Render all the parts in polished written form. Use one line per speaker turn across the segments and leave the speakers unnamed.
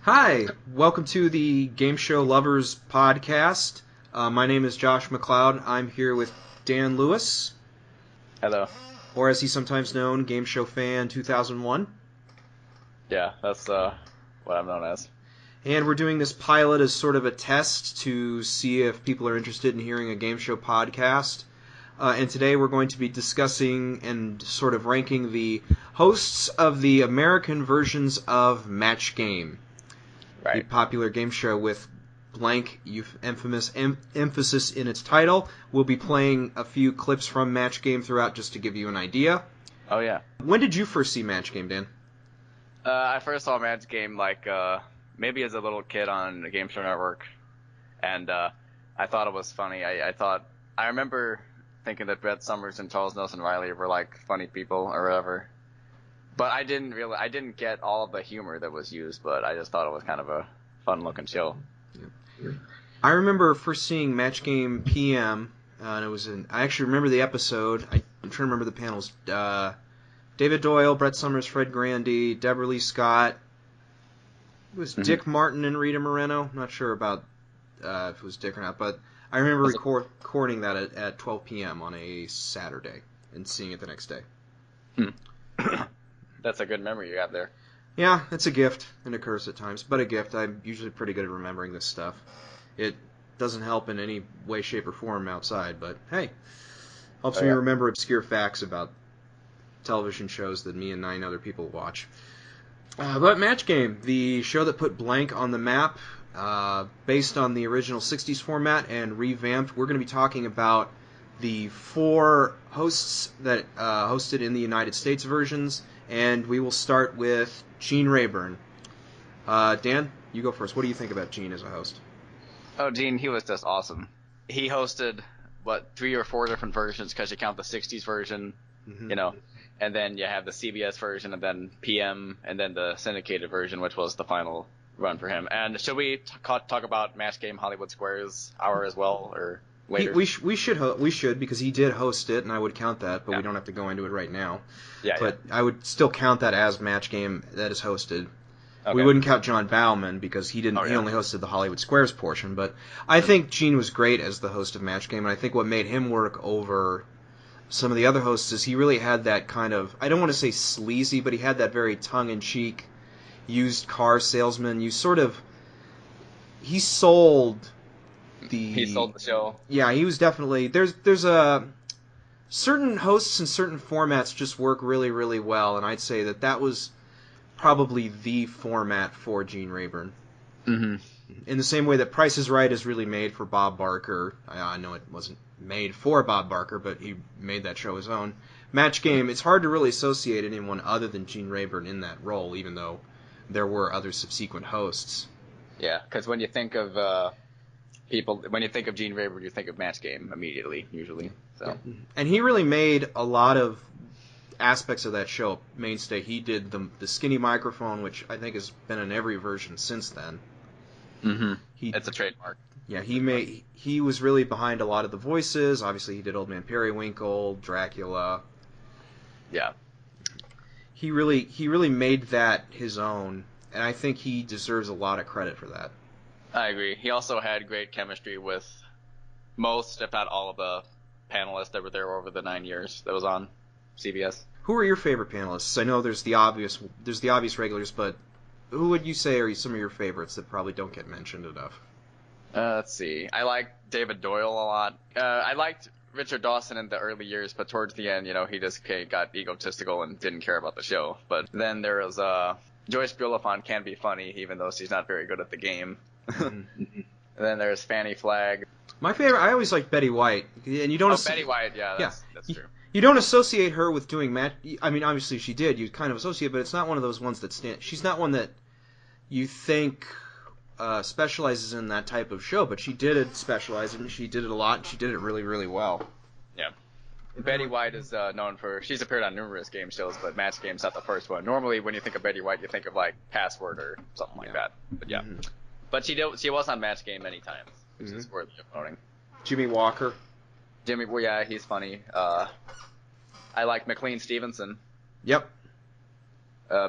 Hi, welcome to the Game Show Lovers podcast. My name is Josh McCloud. I'm here with Dan Lewis,
Hello.
or as he's sometimes known, Game Show Fan 2001.
Yeah, that's what I'm known as.
And we're doing this pilot as sort of a test to see if people are interested in hearing a game show podcast. And today we're going to be discussing and sort of ranking the hosts of the American versions of Match Game.
Right.
The popular game show with blank emphasis in its title. We'll be playing a few clips from Match Game throughout just to give you an idea.
Oh, yeah.
When did you first see Match Game, Dan?
I first saw Match Game, maybe as a little kid on the Game Show Network, and I thought it was funny. I remember thinking that Brett Summers and Charles Nelson Riley were, funny people or whatever. But I didn't get all of the humor that was used, but I just thought it was kind of a fun-looking show.
I remember first seeing Match Game PM, and I actually remember the episode. I'm trying to remember the panels. David Doyle, Brett Summers, Fred Grandy, Deborah Lee Scott. It was Dick Martin and Rita Moreno. I'm not sure about if it was Dick or not, but I remember recording that at 12 p.m. on a Saturday and seeing it the next day.
That's a good memory you got there.
Yeah, it's a gift and a curse at times, but a gift. I'm usually pretty good at remembering this stuff. It doesn't help in any way, shape, or form outside, but hey, helps me remember obscure facts about television shows that me and 9 other people watch. But Match Game, the show that put blank on the map, based on the original 60s format and revamped. We're going to be talking about the 4 hosts that hosted in the United States versions, and we will start with Gene Rayburn. Dan, you go first. What do you think about Gene as a host?
Oh, Gene, he was just awesome. He hosted, 3 or 4 different versions, because you count the 60s version, and then you have the CBS version, and then PM, and then the syndicated version, which was the final run for him. And should we talk about Match Game Hollywood Squares hour as well, or later?
We should, because he did host it, and I would count that, but we don't have to go into it right now. But I would still count that as Match Game that is hosted. Okay. We wouldn't count John Bauman because he didn't. He only hosted the Hollywood Squares portion. But I think Gene was great as the host of Match Game, and I think what made him work over some of the other hosts is he really had that kind of, I don't want to say sleazy, but he had that very tongue-in-cheek used car salesman. He sold the
show.
Yeah, he was definitely, there's a certain hosts and certain formats just work really, really well, and I'd say that was probably the format for Gene Rayburn.
Mm-hmm.
In the same way that Price is Right is really made for Bob Barker. I know it wasn't made for Bob Barker, but he made that show his own. Match Game, it's hard to really associate anyone other than Gene Rayburn in that role, even though there were other subsequent hosts.
Yeah, because when you think of when you think of Gene Rayburn, you think of Match Game immediately, usually. So.
Yeah. And he really made a lot of aspects of that show mainstay. He did the skinny microphone, which I think has been in every version since then.
Mm-hmm. It's a trademark.
Yeah, he was really behind a lot of the voices. Obviously, he did Old Man Periwinkle, Dracula.
Yeah.
He really made that his own, and I think he deserves a lot of credit for that.
I agree. He also had great chemistry with most, if not all, of the panelists that were there over the 9 years that was on CBS.
Who are your favorite panelists? I know there's the obvious regulars, but who would you say are some of your favorites that probably don't get mentioned enough?
Let's see. I liked David Doyle a lot. I liked Richard Dawson in the early years, but towards the end, he just got egotistical and didn't care about the show. But then there was Joyce Bulifant can be funny, even though she's not very good at the game. And then there's Fannie Flagg.
My favorite, I always liked Betty White, and you don't.
Betty White, that's true.
You don't associate her with doing match. I mean, obviously she did. You kind of associate, but it's not one of those ones that she's not one that you think specializes in that type of show. But she did specialize, and she did it a lot. And she did it really, really well.
Yeah. Betty White is known for, she's appeared on numerous game shows, but Match Game's not the first one. Normally, when you think of Betty White, you think of Password or something like that. But yeah. Mm-hmm. But she was on Match Game many times, which is worthy of noting.
Jimmy Walker.
Well, yeah, he's funny. I like McLean Stevenson.
Yep.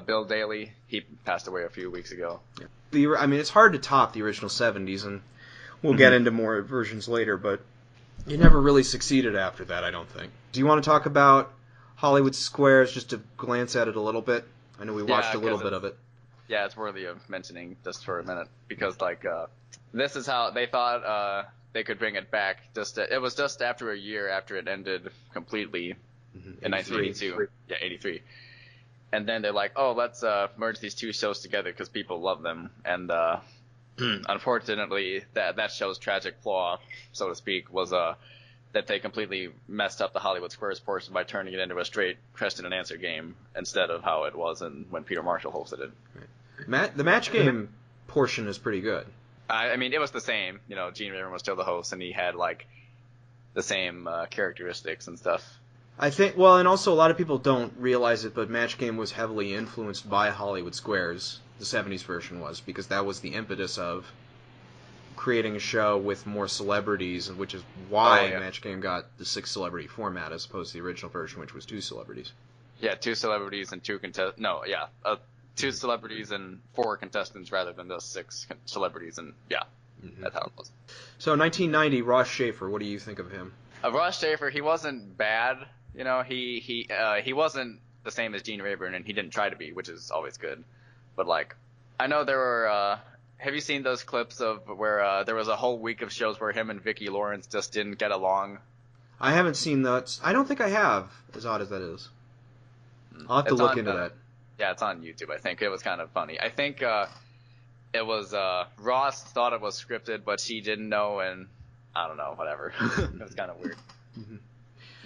Bill Daly, he passed away a few weeks ago.
Yeah. It's hard to top the original 70s, and we'll get into more versions later, but it never really succeeded after that, I don't think. Do you want to talk about Hollywood Squares, just to glance at it a little bit? I know we watched a little bit of it.
Yeah, it's worthy of mentioning just for a minute, because, this is how they thought they could bring it back. It was just after a year after it ended completely in 1982. Yeah, 83. And then they're like, oh, let's merge these two shows together because people love them. And unfortunately, that show's tragic flaw, so to speak, was that they completely messed up the Hollywood Squares portion by turning it into a straight question and answer game instead of how it was when Peter Marshall hosted it.
Right. The match game portion is pretty good.
It was the same. Gene Rayburn was still the host, and he had the same characteristics and stuff.
I think, well, and also a lot of people don't realize it, but Match Game was heavily influenced by Hollywood Squares. The 70s version was, because that was the impetus of creating a show with more celebrities, which is why Match Game got the 6-celebrity format as opposed to the original version, which was 2 celebrities.
Yeah, 2 celebrities and 2 contestants. No, yeah, 2 celebrities and 4 contestants rather than the 6 celebrities, and that's how it was.
So 1990, Ross Shafer, what do you think of him?
Ross Shafer, he wasn't bad. He wasn't the same as Gene Rayburn, and he didn't try to be, which is always good. But I know there were. Have you seen those clips of where there was a whole week of shows where him and Vicki Lawrence just didn't get along?
I haven't seen that. I don't think I have, as odd as that is. I'll have to look into that.
Yeah, it's on YouTube, I think. It was kind of funny. I think it was Ross thought it was scripted, but she didn't know, and I don't know, whatever. It was kind of weird. Mm-hmm.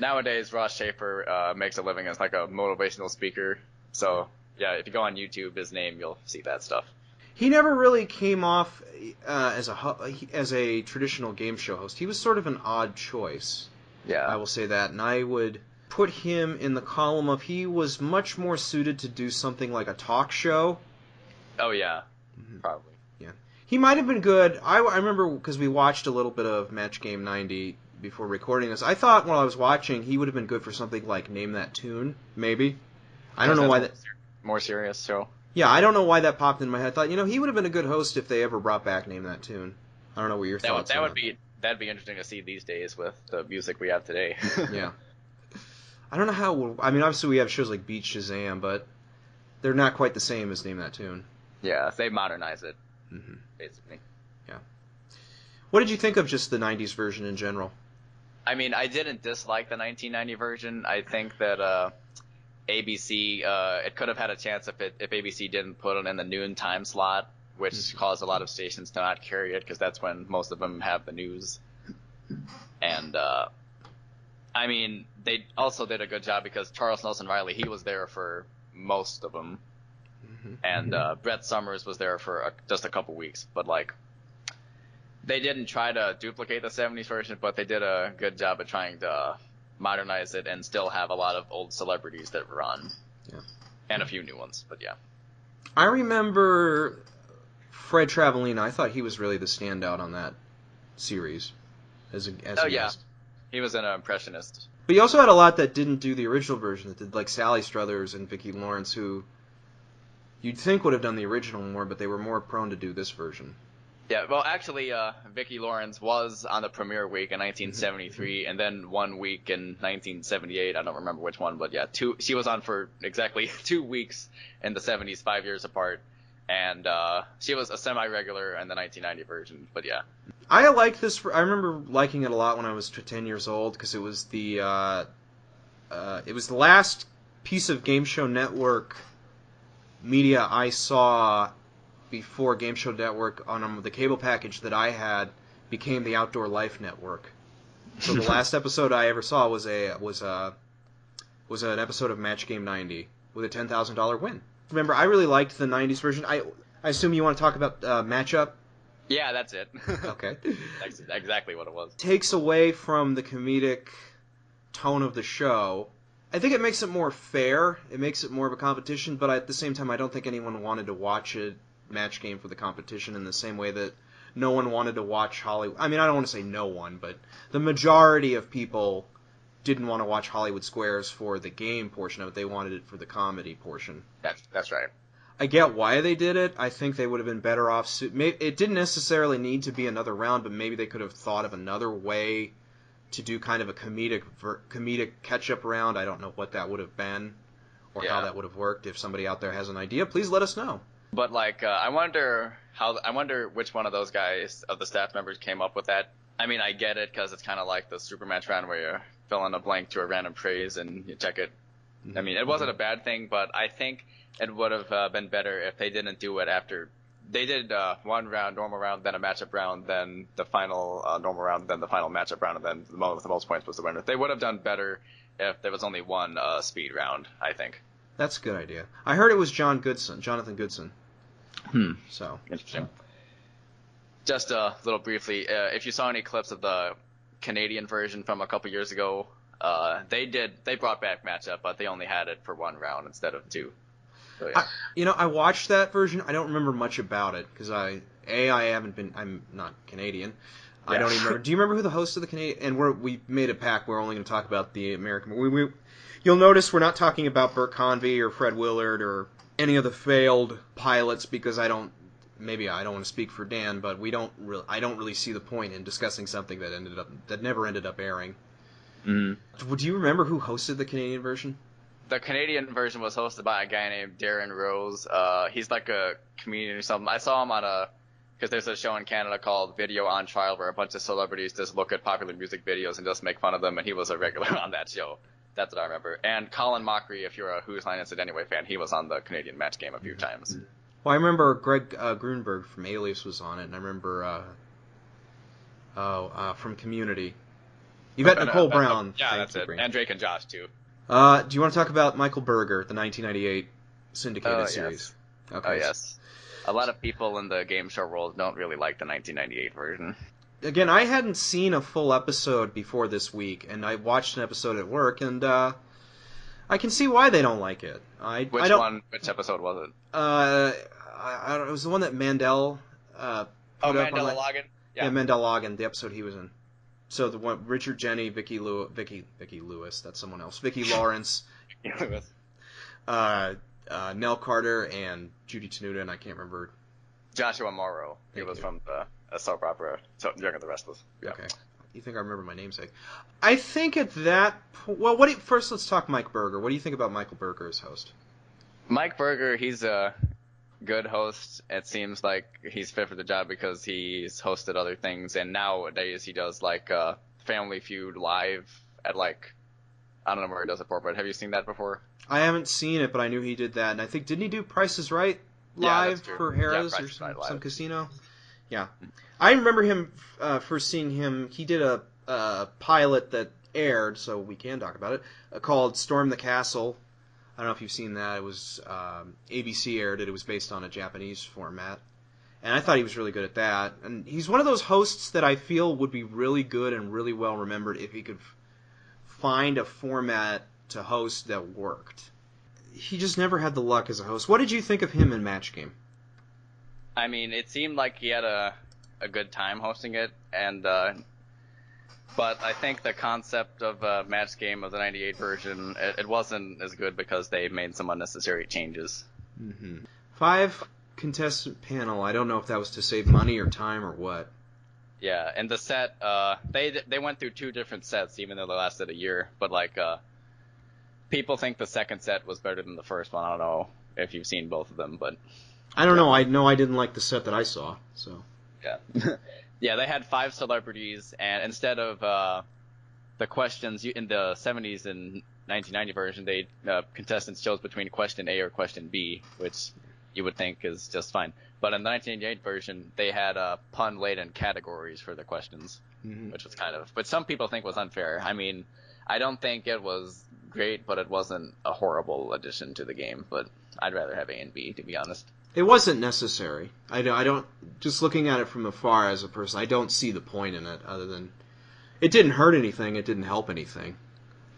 Nowadays, Ross Shafer makes a living as a motivational speaker. So, yeah, if you go on YouTube, his name, you'll see that stuff.
He never really came off as a traditional game show host. He was sort of an odd choice.
Yeah.
I will say that. And I would put him in the column of he was much more suited to do something like a talk show.
Oh, yeah. Probably.
Yeah. He might have been good. I remember because we watched a little bit of Match Game 90 before recording this. I thought while I was watching he would have been good for something like Name That Tune, maybe. I don't know why that...
More serious show.
Yeah, I don't know why that popped in my head. I thought, he would have been a good host if they ever brought back Name That Tune. I don't know what your thoughts are.
That'd be interesting to see these days with the music we have today.
Yeah. I don't know how... obviously we have shows like Beat Shazam, but they're not quite the same as Name That Tune.
Yeah, they modernize it, basically.
Yeah. What did you think of just the 90s version in general?
I didn't dislike the 1990 version. I think that ABC, it could have had a chance if ABC didn't put it in the noon time slot, which caused a lot of stations to not carry it, because that's when most of them have the news. And, they also did a good job because Charles Nelson Riley, he was there for most of them. And Brett Summers was there for just a couple weeks. But, they didn't try to duplicate the 70s version, but they did a good job at trying to modernize it and still have a lot of old celebrities that were on. Yeah. And a few new ones, but yeah.
I remember Fred Travellini. I thought he was really the standout on that series as a guest.
He was an impressionist.
But you also had a lot that didn't do the original version, that did like Sally Struthers and Vicki Lawrence, who you'd think would have done the original more, but they were more prone to do this version.
Yeah, well, actually, Vicki Lawrence was on the premiere week in 1973, and then 1 week in 1978. I don't remember which one, but yeah, she was on for exactly 2 weeks in the 70s, 5 years apart, and she was a semi-regular in the 1990 version, but yeah.
I like this. I remember liking it a lot when I was 10 years old, because it was the last piece of Game Show Network media I saw before Game Show Network on the cable package that I had became the Outdoor Life Network. So the last episode I ever saw was an episode of Match Game 90 with a $10,000 win. Remember, I really liked the 90s version. I assume you want to talk about Matchup?
Yeah, that's it.
Okay.
That's exactly what it was.
Takes away from the comedic tone of the show. I think it makes it more fair. It makes it more of a competition, but at the same time, I don't think anyone wanted to watch a Match Game for the competition in the same way that no one wanted to watch Hollywood. I don't want to say no one, but the majority of people didn't want to watch Hollywood Squares for the game portion of it. They wanted it for the comedy portion.
That's right.
I get why they did it. I think they would have been better off. It didn't necessarily need to be another round, but maybe they could have thought of another way to do kind of a comedic catch-up round. I don't know what that would have been or how that would have worked. If somebody out there has an idea, please let us know.
But like, I wonder which one of those guys of the staff members came up with that. I mean, I get it because it's kind of like the Supermatch round where you fill in a blank to a random phrase and you check it. I mean, it wasn't a bad thing, but I think it would have been better if they didn't do it after they did one round, normal round, then a matchup round, then the final normal round, then the final matchup round, and then the one with the most points was the winner. They would have done better if there was only one speed round, I think.
That's a good idea. I heard it was Jonathan Goodson. So
interesting. Just a little briefly, if you saw any clips of the Canadian version from a couple years ago, they brought back matchup, but they only had it for one round instead of two. So, yeah.
I watched that version. I don't remember much about it because I'm not Canadian. Yeah. I don't even remember. Do you remember who the host of the Canadian? And we made a pact. We're only going to talk about the American. You'll notice we're not talking about Burt Convey or Fred Willard or any of the failed pilots because I don't want to speak for Dan, but I don't really see the point in discussing something that never ended up airing. Mm-hmm. Do you remember who hosted the Canadian version?
The Canadian version was hosted by a guy named Darren Rose. He's like a comedian or something. I saw him because there's a show in Canada called Video on Trial where a bunch of celebrities just look at popular music videos and just make fun of them, and he was a regular on that show. That's what I remember. And Colin Mockery, if you're a Whose Line Is It Anyway fan, he was on the Canadian match game a few times.
Well, I remember Greg Grunberg from Alias was on it, and I remember from Community. Yvette Nicole Brown.
Yeah, that's it. And Drake and Josh, too.
Do you want to talk about Michael Berger, the 1998 syndicated series?
Yes. Okay. Oh, yes. A lot of people in the game show world don't really like the 1998 version.
Again, I hadn't seen a full episode before this week, and I watched an episode at work, and I can see why they don't like it.
Which episode was it?
I don't know. It was the one that Mandel
Mandela Logan?
Yeah, Mandel Logan, the episode he was in. So the one, Richard Jenny, Vicky Lewis, that's someone else. Vicky Lawrence, Nell Carter, and Judy Tenuta, and I can't remember.
Joshua Morrow. He was from the soap opera Young and the Restless. Yeah.
Okay. You think I remember my namesake? I think at that first let's talk Mike Berger. What do you think about Michael Berger as host?
Mike Berger, he's a good host. It seems like he's fit for the job because he's hosted other things, and nowadays he does like Family Feud live at I don't know where he does it for, but have you seen that before?
I haven't seen it, but I knew he did that, and I think didn't he do Price is Right live for Harrah's or some casino? Yeah, I remember him first seeing him. He did a pilot that aired, so we can talk about it, called Storm the Castle. I don't know if you've seen that. It was ABC aired it. It was based on a Japanese format. And I thought he was really good at that. And he's one of those hosts that I feel would be really good and really well remembered if he could find a format to host that worked. He just never had the luck as a host. What did you think of him in Match Game?
I mean, it seemed like he had a good time hosting it, and but I think the concept of Match Game of the 98 version, it wasn't as good because they made some unnecessary changes.
Mm-hmm. 5-contestant panel. I don't know if that was to save money or time or what.
Yeah, and the set, they went through 2 different sets, even though they lasted a year. But people think the second set was better than the first one. I don't know if you've seen both of them, but
I don't know. I know I didn't like the set that I saw. So
yeah. Yeah, they had 5 celebrities, and instead of the questions in the 70s and 1990 version, contestants chose between question A or question B, which you would think is just fine. But in the 1988 version, they had pun-laden categories for the questions, which was which some people think was unfair. I mean, I don't think it was great, but it wasn't a horrible addition to the game. But I'd rather have A and B, to be honest.
It wasn't necessary. I don't. Just looking at it from afar as a person, I don't see the point in it other than it didn't hurt anything. It didn't help anything.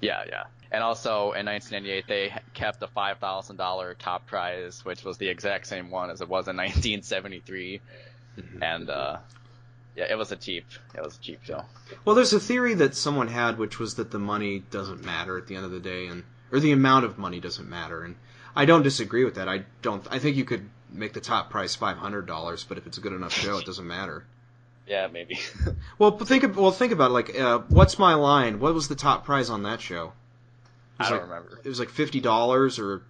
Yeah. And also in 1998, they kept the $5,000 top prize, which was the exact same one as it was in 1973. And it was a cheap show.
Well, there's a theory that someone had, which was that the money doesn't matter at the end of the day, or the amount of money doesn't matter. And I don't disagree with that. I think you could make the top price $500, but if it's a good enough show, it doesn't matter.
Yeah, maybe.
Well, think about it. Like, What's My Line? What was the top prize on that show?
I don't remember.
It was like $50 or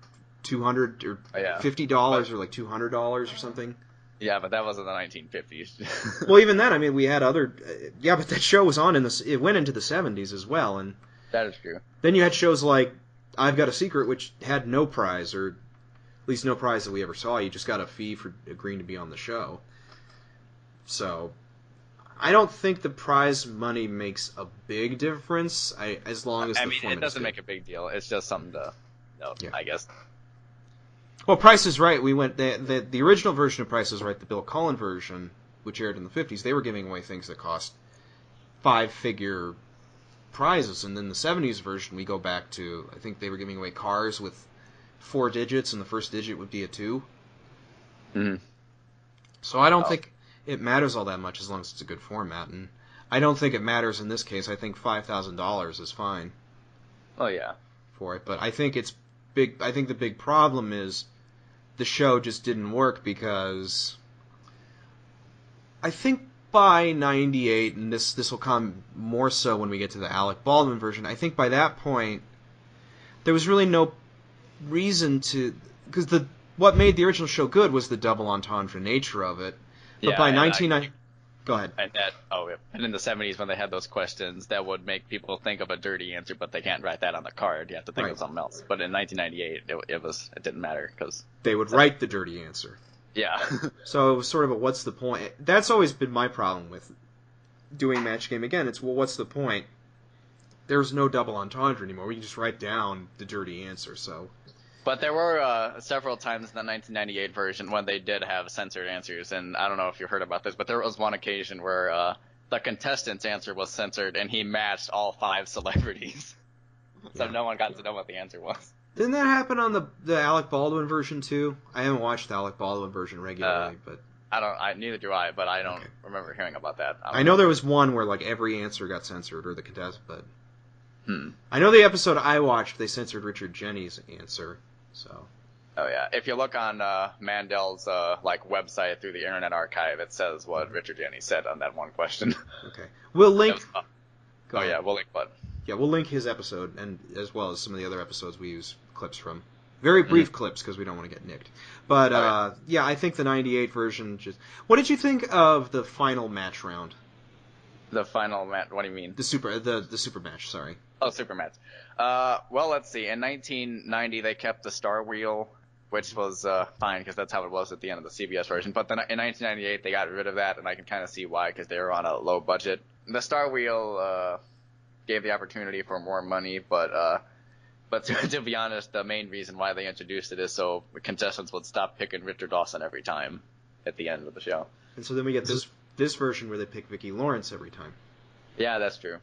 $200 or $50 or like $200 or something.
Yeah, but that was in the 1950s.
Well, even then, I mean, we had other. Yeah, but that show was on it went into the 70s as well, and
that is true.
then you had shows like I've Got a Secret, which had no prize, or at least no prize that we ever saw. You just got a fee for agreeing to be on the show. So, I don't think the prize money makes a big difference, as long as the format
it doesn't make a big deal. It's just something to note, I guess.
Well, Price is Right. We went the original version of Price is Right, the Bill Cullen version, which aired in the 50s. They were giving away things that cost 5-figure prizes, and then the 70s version, we go back to, I think they were giving away cars with 4 digits, and the first digit would be a 2.
Mm-hmm.
So I don't think it matters all that much as long as it's a good format, and I don't think it matters in this case. I think $5,000 is fine.
Oh yeah.
For it, but I think it's big. I think the big problem is the show just didn't work because I think by '98, and this will come more so when we get to the Alec Baldwin version. I think by that point there was really no reason to, because what made the original show good was the double entendre nature of it. But by 1990, go ahead.
And in the 70s when they had those questions that would make people think of a dirty answer, but they can't write that on the card. You have to think of something else. But in 1998, it didn't matter because
they would write the dirty answer.
Yeah.
So it was sort of a what's the point? That's always been my problem with doing Match Game. Again, it's, well, what's the point? There's no double entendre anymore. We can just write down the dirty answer. So.
But there were several times in the 1998 version when they did have censored answers, and I don't know if you heard about this, but there was one occasion where the contestant's answer was censored, and he matched all 5 celebrities. So no one got to know what the answer was.
Didn't that happen on the Alec Baldwin version too? I haven't watched the Alec Baldwin version regularly, but
neither do I, but I don't remember hearing about that.
I know there was one where like every answer got censored, or the contestant, but I know the episode I watched, they censored Richard Jeni's answer. So.
Oh yeah, if you look on Mandel's website through the Internet Archive, it says what Richard Jeni said on that one question.
Okay, we'll link.
We'll link what?
Yeah, we'll link his episode, and as well as some of the other episodes we use clips from. Very brief clips because we don't want to get nicked. But I think the '98 version just. What did you think of the final match round?
The final match. What do you mean?
The super match. Sorry.
Oh, super match. Well, let's see. In 1990, they kept the Star Wheel, which was fine because that's how it was at the end of the CBS version. But then in 1998, they got rid of that, and I can kind of see why, because they were on a low budget. The Star Wheel gave the opportunity for more money, but to be honest, the main reason why they introduced it is so the contestants would stop picking Richard Dawson every time at the end of the show.
And so then we get this version where they pick Vicki Lawrence every time.
Yeah, that's true.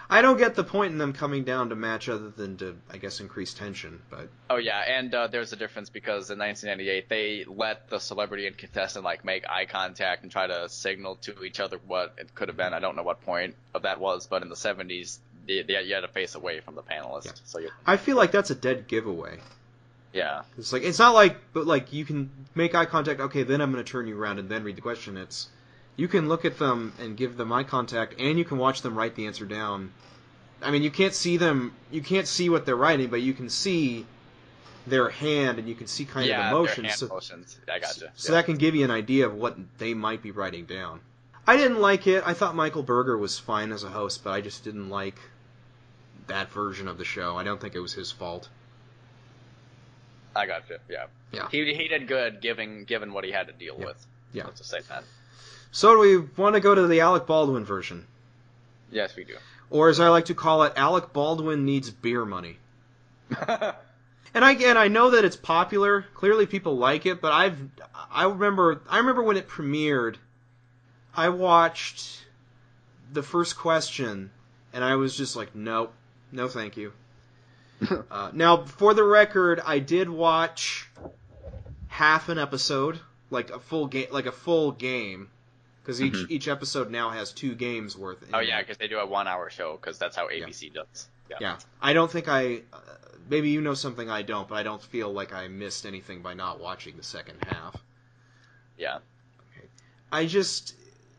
I don't get the point in them coming down to match other than to, I guess, increase tension. But
oh yeah, and there's a difference because in 1998 they let the celebrity and contestant make eye contact and try to signal to each other what it could have been. I don't know what point of that was, but in the 70s you had to face away from the panelists. Yeah. So
I feel like that's a dead giveaway.
Yeah,
it's not like you can make eye contact. Okay, then I'm going to turn you around and then read the question. It's you can look at them and give them eye contact, and you can watch them write the answer down. I mean, you can't see them. You can't see what they're writing, but you can see their hand, and you can see kind of the motions.
Their hand motions. I gotcha.
So that can give you an idea of what they might be writing down. I didn't like it. I thought Michael Berger was fine as a host, but I just didn't like that version of the show. I don't think it was his fault.
I gotcha. Yeah. He did good, given what he had to deal with.
Yeah.
Let's just say that. So
do we want to go to the Alec Baldwin version?
Yes, we do.
Or as I like to call it, Alec Baldwin needs beer money. And I know that it's popular. Clearly, people like it. But I remember when it premiered. I watched the first question, and I was just like, nope, no, thank you. Now, for the record, I did watch half an episode, like a full game. Because each episode now has 2 games worth.
Oh yeah, because they do a 1-hour show, because that's how ABC does.
Yeah. I don't think maybe you know something I don't, but I don't feel like I missed anything by not watching the second half.
Yeah.
Okay.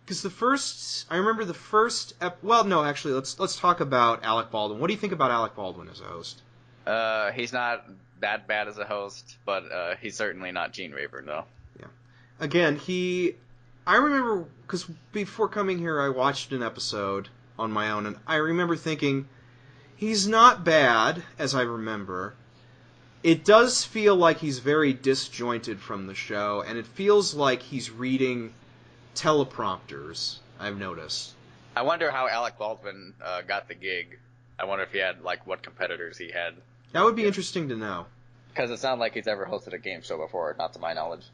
Because I remember the first, well, no, actually, let's talk about Alec Baldwin. What do you think about Alec Baldwin as a host?
He's not that bad as a host, but he's certainly not Gene Rayburn, though.
Yeah. Again, I remember, because before coming here, I watched an episode on my own, and I remember thinking, he's not bad, as I remember. It does feel like he's very disjointed from the show, and it feels like he's reading teleprompters, I've noticed.
I wonder how Alec Baldwin got the gig. I wonder if he had, like, what competitors he had.
That would be interesting to know.
Because it's not like he's ever hosted a game show before, not to my knowledge.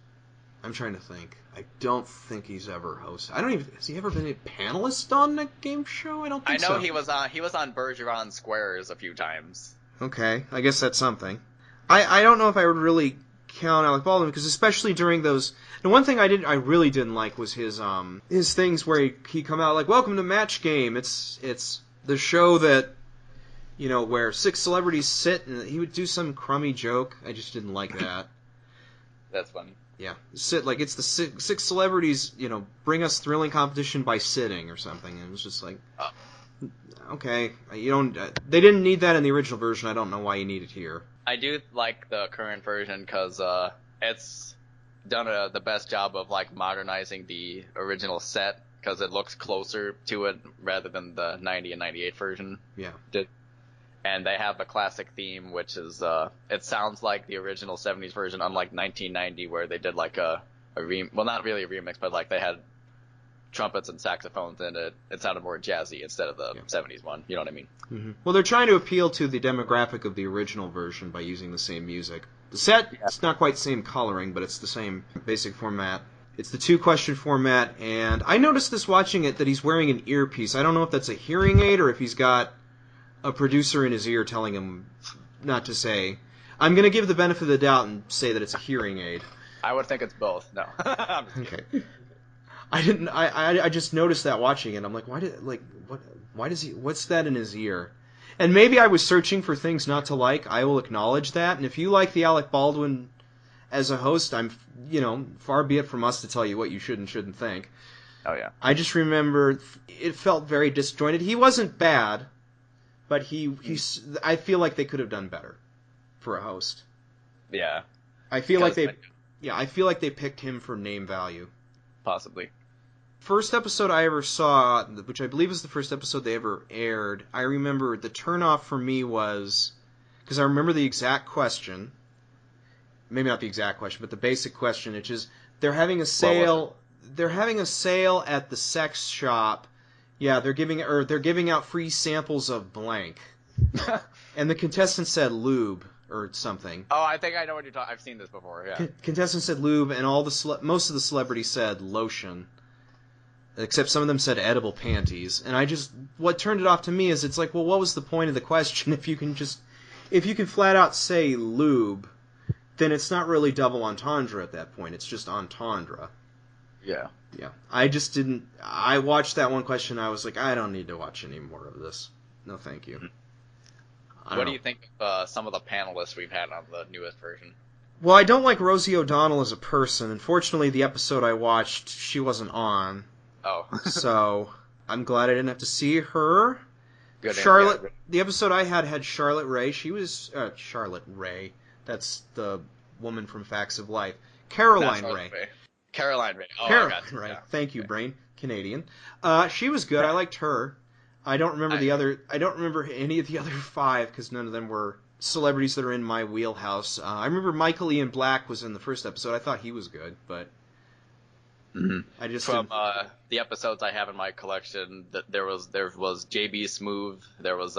I'm trying to think. I don't think he's ever hosted. Has he ever been a panelist on a game show? I don't think so.
I know he was on Bergeron Squares a few times.
Okay, I guess that's something. I don't know if I would really count Alec Baldwin, because especially during those... The one thing I really didn't like was his things where he come out like, welcome to Match Game. It's the show that, where 6 celebrities sit, and he would do some crummy joke. I just didn't like that.
That's funny.
Yeah, sit like it's the six celebrities, bring us thrilling competition by sitting or something. And it was just like, okay, they didn't need that in the original version. I don't know why you need it here.
I do like the current version because it's done the best job of like modernizing the original set because it looks closer to it rather than the 90 and 98 version.
Yeah.
And they have the classic theme, which is it sounds like the original 70s version, unlike 1990 where they did like well, not really a remix, but like they had trumpets and saxophones in it. It sounded more jazzy instead of the 70s one. You know what I mean?
Mm-hmm. Well, they're trying to appeal to the demographic of the original version by using the same music. The set, it's not quite the same coloring, but it's the same basic format. It's the 2-question format, and I noticed this watching it that he's wearing an earpiece. I don't know if that's a hearing aid or if he's got a producer in his ear telling him not to say. I'm going to give the benefit of the doubt and say that it's a hearing aid.
I would think it's both. No.
Okay. I just noticed that watching it. I'm like, why does he, what's that in his ear? And maybe I was searching for things not to like. I will acknowledge that. And if you like the Alec Baldwin as a host, far be it from us to tell you what you should and shouldn't think.
Oh, yeah.
I just remember it felt very disjointed. He wasn't bad, but I feel like they could have done better for a host.
Yeah.
I feel like they picked him for name value.
Possibly.
First episode I ever saw, which I believe is the first episode they ever aired, I remember the turnoff for me was, because I remember the exact question, maybe not the exact question, but the basic question, which is, they're having a sale at the sex shop. Yeah, they're giving out free samples of blank. And the contestant said lube or something.
Oh, I think I know what you're talking. I've seen this before. Yeah.
Contestant said lube, and most of the celebrities said lotion, except some of them said edible panties. And what turned it off to me is it's like, well, what was the point of the question if you can flat out say lube, then it's not really double entendre at that point. It's just entendre.
Yeah.
Yeah. I watched that one question, I was like, I don't need to watch any more of this. No, thank you.
What do you think of some of the panelists we've had on the newest version?
Well, I don't like Rosie O'Donnell as a person. Unfortunately, the episode I watched, she wasn't on.
Oh.
So, I'm glad I didn't have to see her.
Good.
Charlotte,
yeah.
The episode I had Charlotte Ray. She was, Charlotte Ray. That's the woman from Facts of Life. Caroline Ray.
Caroline Ray. Oh,
Caroline
I got you.
Ray.
Yeah.
Thank you, Brain. Canadian. She was good. I liked her. I don't remember any of the other 5 because none of them were celebrities that are in my wheelhouse. I remember Michael Ian Black was in the first episode. I thought he was good, but I just
from the episodes I have in my collection, there was JB Smoove, there was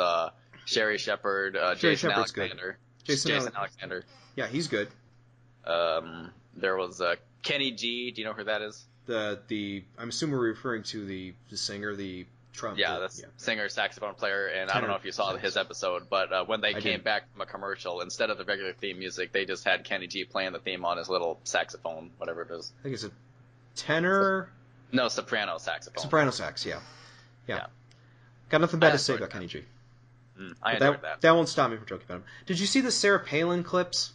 Sherry Shepherd, Jason Alexander. Jason Alexander.
Yeah, he's good.
There was Kenny G. Do you know who that is?
I'm assuming we're referring to the singer, the trumpet.
Yeah, singer, saxophone player, and I don't know if you saw his episode, but when they came back from a commercial, instead of the regular theme music, they just had Kenny G playing the theme on his little saxophone, whatever it is.
I think it's a tenor?
No, soprano saxophone.
Soprano sax, yeah. Got nothing bad to say about Kenny G.
I enjoyed that.
That won't stop me from joking about him. Did you see the Sarah Palin clips?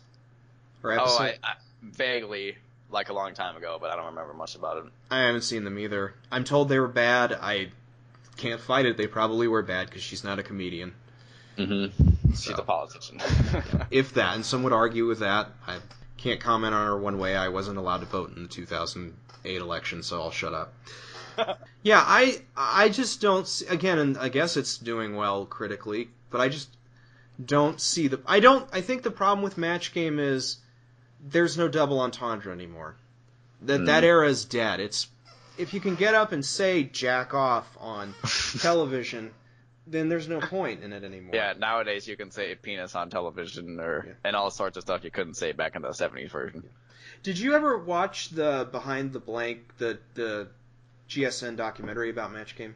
Or episode?
I vaguely, like a long time ago, but I don't remember much about it.
I haven't seen them either. I'm told they were bad. I can't fight it. They probably were bad because she's not a comedian.
Mm-hmm. She's a politician.
If that, and some would argue with that. I can't comment on her one way. I wasn't allowed to vote in the 2008 election, so I'll shut up. Yeah, I just don't see, again, and I guess it's doing well critically, but I just don't see I think the problem with Match Game is there's no double entendre anymore. That era is dead. It's, if you can get up and say jack off on television, then there's no point in it anymore.
Yeah, nowadays you can say penis on television and all sorts of stuff you couldn't say back in the 70s version.
Did you ever watch the Behind the Blank, the GSN documentary about Match Game?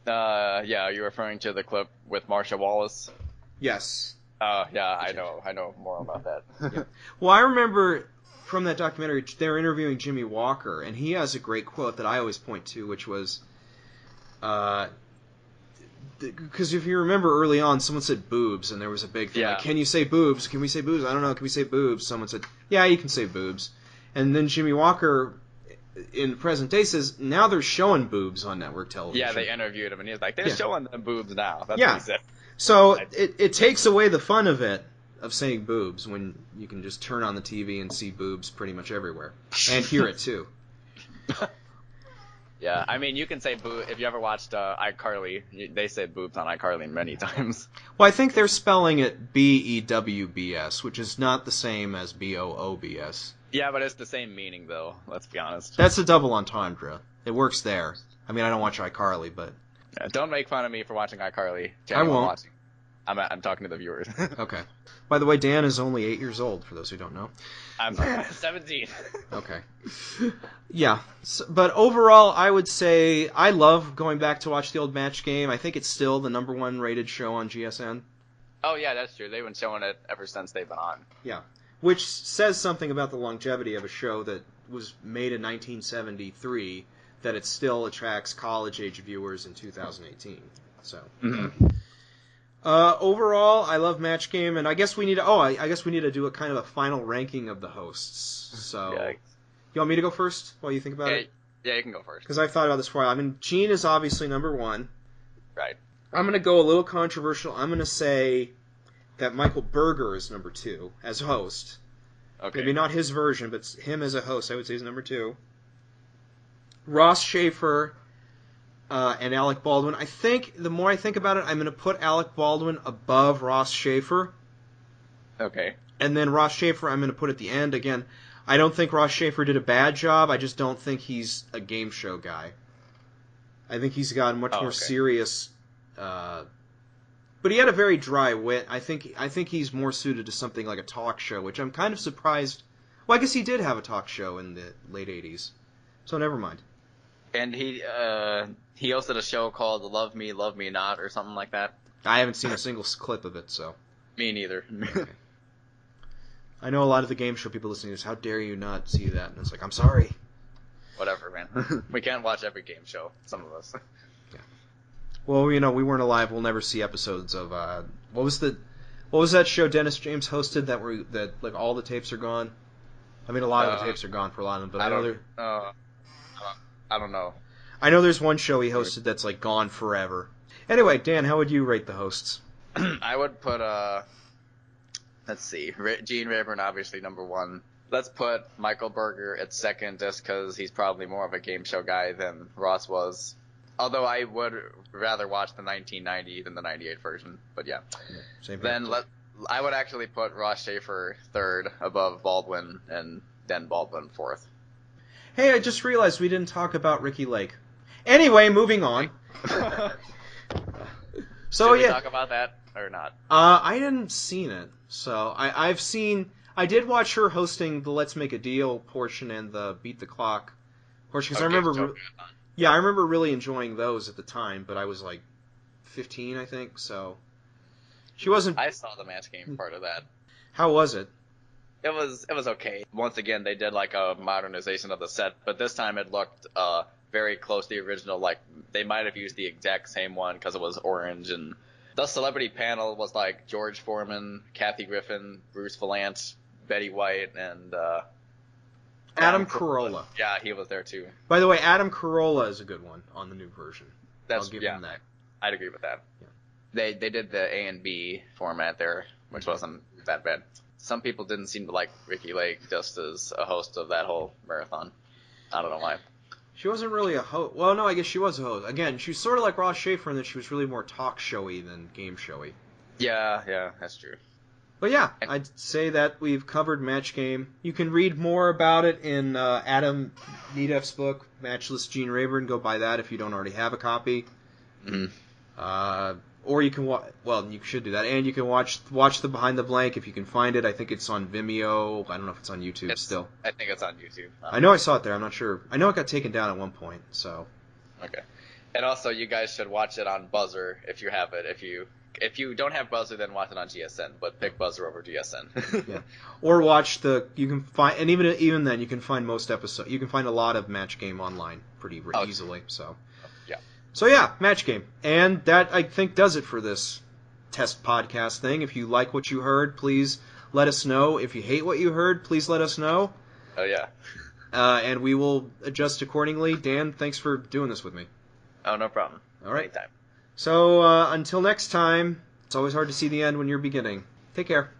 Yeah, are you referring to the clip with Marsha Wallace?
Yes.
Yeah, I know more about that.
Yeah. Well, I remember from that documentary, they're interviewing Jimmy Walker, and he has a great quote that I always point to, which was, because if you remember early on, someone said boobs, and there was a big thing, like, can you say boobs? Can we say boobs? I don't know, can we say boobs? Someone said, yeah, you can say boobs. And then Jimmy Walker, in the present day, says, now they're showing boobs on network television.
Yeah, they interviewed him, and he was like, they're showing them boobs now. That's
what
he said.
So it takes away the fun of it, of saying boobs, when you can just turn on the TV and see boobs pretty much everywhere. And hear it, too.
Yeah, I mean, you can say boob. If you ever watched iCarly, they said boobs on iCarly many times.
Well, I think they're spelling it B-E-W-B-S, which is not the same as B-O-O-B-S.
Yeah, but it's the same meaning, though, let's be honest.
That's a double entendre. It works there. I mean, I don't watch iCarly, but...
Yeah, don't make fun of me for watching iCarly.
I won't.
I'm talking to the viewers.
Okay. By the way, Dan is only 8 years old, for those who don't know.
I'm 17.
Okay. Yeah. So, but overall, I would say I love going back to watch the old Match Game. I think it's still the #1 rated show on GSN.
Oh, yeah, that's true. They've been showing it ever since they've been on.
Yeah. Which says something about the longevity of a show that was made in 1973, that it still attracts college-age viewers in 2018. So... Mm-hmm. Overall, I love Match Game, and I guess we need to. I guess we need to do a kind of a final ranking of the hosts. So, you want me to go first while you think about it?
Yeah, you can go first.
Because I've thought about this for a while. I mean, Gene is obviously #1.
Right.
I'm going to go a little controversial. I'm going to say that Michael Berger is #2 as host. Okay. Maybe not his version, but him as a host, I would say is #2. Ross Shafer. And Alec Baldwin. I think, the more I think about it, I'm going to put Alec Baldwin above Ross Shafer.
Okay.
And then Ross Shafer I'm going to put at the end. Again, I don't think Ross Shafer did a bad job. I just don't think he's a game show guy. I think he's got much more serious... but he had a very dry wit. I think he's more suited to something like a talk show, which I'm kind of surprised... Well, I guess he did have a talk show in the late 80s. So never mind.
And he hosted a show called Love Me, Love Me Not, or something like that.
I haven't seen a single clip of it, so...
Me neither.
Okay. I know a lot of the game show people listening to this, how dare you not see that? And it's like, I'm sorry.
Whatever, man. We can't watch every game show, some of us.
Yeah. Well, we weren't alive. We'll never see episodes of... What was that show Dennis James hosted that like all the tapes are gone? I mean, a lot of the tapes are gone for a lot of them, but
I don't know.
I know there's one show he hosted that's like gone forever. Anyway, Dan, how would you rate the hosts?
I would put let's see, Gene Rayburn obviously #1. Let's put Michael Berger at second, just because he's probably more of a game show guy than Ross was. Although I would rather watch the 1990 than the 98 version, but yeah.
Same here.
Then I would actually put Ross Shafer third, above Baldwin, and then Baldwin fourth.
Hey, I just realized we didn't talk about Ricky Lake. Anyway, moving on.
So Should we talk about that or not?
I hadn't seen it, so I did watch her hosting the Let's Make a Deal portion and the Beat the Clock portion, because I remember really enjoying those at the time, but I was like 15, I think, so she wasn't.
I saw the Match Game part of that.
How was it?
It was okay. Once again, they did like a modernization of the set, but this time it looked very close to the original. Like they might have used the exact same one because it was orange and The celebrity panel was like George Foreman, Kathy Griffin, Bruce Valanche, Betty White, and
Adam Carolla.
Yeah, he was there too.
By the way, Adam Carolla is a good one on the new version. I'll give him that.
I'd agree with that.
Yeah.
They did the A and B format there, which wasn't that bad. Some people didn't seem to like Ricky Lake just as a host of that whole marathon. I don't know why.
She wasn't really a host. Well, no, I guess she was a host. Again, she was sort of like Ross Shafer in that she was really more talk showy than game showy.
Yeah, that's true.
But yeah, I'd say that we've covered Match Game. You can read more about it in Adam Nedeff's book, Matchless Gene Rayburn. Go buy that if you don't already have a copy.
Mm-hmm.
Or you can you should do that, and you can watch the Behind the Blank if you can find it. I think it's on Vimeo. I don't know if it's on YouTube still.
I think it's on YouTube.
I know I saw it there. I'm not sure. I know it got taken down at one point. So.
Okay. And also, you guys should watch it on Buzzer if you have it. If you don't have Buzzer, then watch it on GSN. But pick Buzzer over GSN.
Yeah. Or watch you can find, and even then, you can find most episodes. You can find a lot of Match Game online pretty easily. So.
Yeah.
So yeah, Match Game. And that, I think, does it for this test podcast thing. If you like what you heard, please let us know. If you hate what you heard, please let us know.
Oh, yeah.
And we will adjust accordingly. Dan, thanks for doing this with me.
Oh, no problem.
All right.
Anytime.
So until next time, it's always hard to see the end when you're beginning. Take care.